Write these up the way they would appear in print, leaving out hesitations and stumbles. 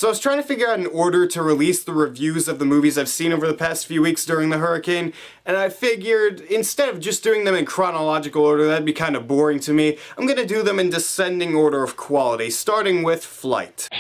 So I was trying to figure out an order to release the reviews of the movies I've seen over the past few weeks during the hurricane, and I figured instead of just doing them in chronological order, that'd be kind of boring to me, I'm gonna do them in descending order of quality, starting with Flight.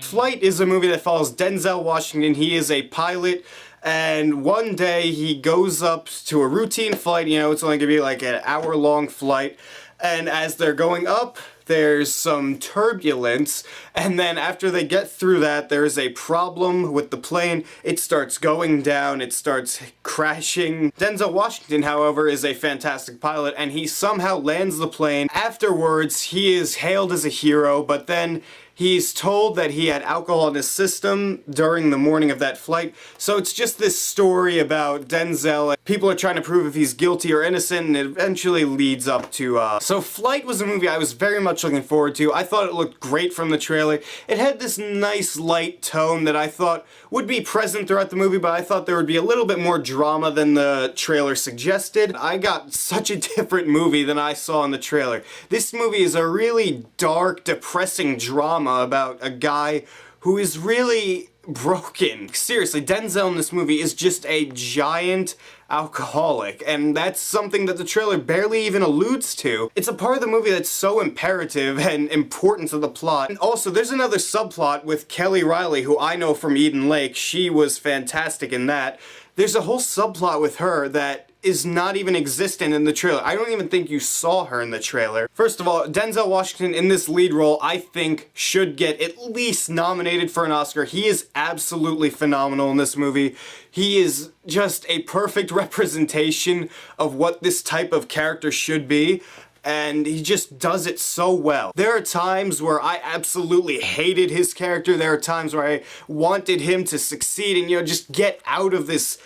Flight is a movie that follows Denzel Washington. He is a pilot, and one day he goes up to a routine flight. You know, it's only gonna be like an hour-long flight, and as they're going up, there's some turbulence, and then after they get through that, there's a problem with the plane. It starts going down, it starts crashing. Denzel Washington, however, is a fantastic pilot, and he somehow lands the plane. Afterwards, he is hailed as a hero, but then he's told that he had alcohol in his system during the morning of that flight. So it's just this story about Denzel. People are trying to prove if he's guilty or innocent, and it eventually leads up to, So Flight was a movie I was very much looking forward to. I thought it looked great from the trailer. It had this nice light tone that I thought would be present throughout the movie, but I thought there would be a little bit more drama than the trailer suggested. I got such a different movie than I saw in the trailer. This movie is a really dark, depressing drama about a guy who is really broken. Seriously, Denzel in this movie is just a giant alcoholic, and that's something that the trailer barely even alludes to. It's a part of the movie that's so imperative and important to the plot. And also, there's another subplot with Kelly Riley, who I know from Eden Lake. She was fantastic in that. There's a whole subplot with her that is not even existent in the trailer. I don't even think you saw her in the trailer. First of all, Denzel Washington in this lead role, I think, should get at least nominated for an Oscar. He is absolutely phenomenal in this movie. He is just a perfect representation of what this type of character should be, and he just does it so well. There are times where I absolutely hated his character. There are times where I wanted him to succeed and, you know, just get out of this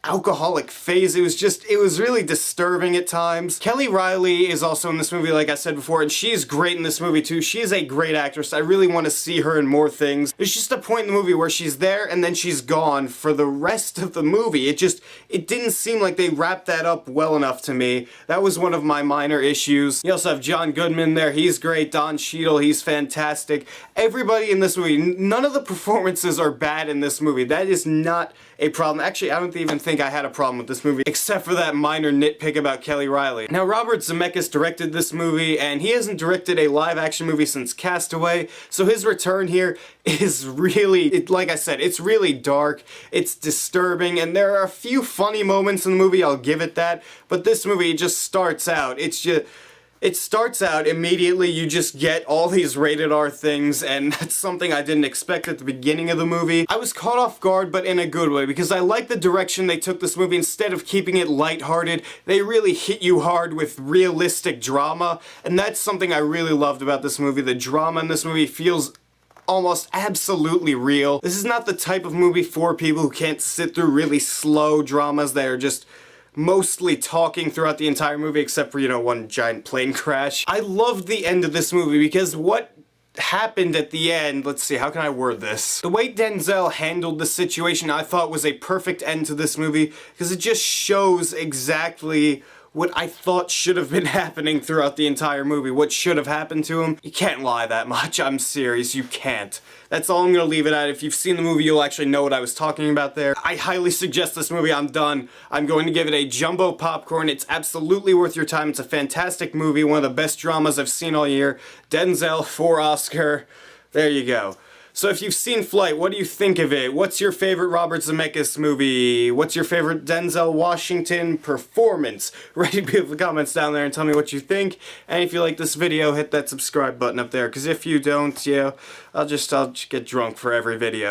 alcoholic phase. It was really disturbing at times. Kelly Riley is also in this movie, like I said before, and she's great in this movie too. She is a great actress. I really want to see her in more things. There's just a point in the movie where she's there and then she's gone for the rest of the movie. It didn't seem like they wrapped that up well enough to me. That was one of my minor issues. You also have John Goodman there. He's great. Don Cheadle, he's fantastic. Everybody in this movie, none of the performances are bad in this movie. That is not a problem. Actually, I don't even think I had a problem with this movie, except for that minor nitpick about Kelly Riley. Now, Robert Zemeckis directed this movie, and he hasn't directed a live-action movie since Castaway, so his return here is really, like I said, it's really dark, it's disturbing, and there are a few funny moments in the movie, I'll give it that, but this movie just starts out, it starts out immediately, you just get all these rated R things, and that's something I didn't expect at the beginning of the movie. I was caught off guard, but in a good way, because I like the direction they took this movie. Instead of keeping it lighthearted, they really hit you hard with realistic drama, and that's something I really loved about this movie. The drama in this movie feels almost absolutely real. This is not the type of movie for people who can't sit through really slow dramas that are just mostly talking throughout the entire movie, except for, you know, one giant plane crash. I loved the end of this movie because what happened at the end, let's see, how can I word this? The way Denzel handled the situation I thought was a perfect end to this movie, because it just shows exactly what I thought should have been happening throughout the entire movie. What should have happened to him? You can't lie that much, I'm serious, you can't. That's all I'm gonna leave it at. If you've seen the movie, you'll actually know what I was talking about there. I highly suggest this movie. I'm done. I'm going to give it a jumbo popcorn. It's absolutely worth your time. It's a fantastic movie, one of the best dramas I've seen all year. Denzel for Oscar. There you go. So if you've seen Flight, what do you think of it? What's your favorite Robert Zemeckis movie? What's your favorite Denzel Washington performance? Write in the comments down there and tell me what you think. And if you like this video, hit that subscribe button up there. Because if you don't, yeah, I'll just get drunk for every video.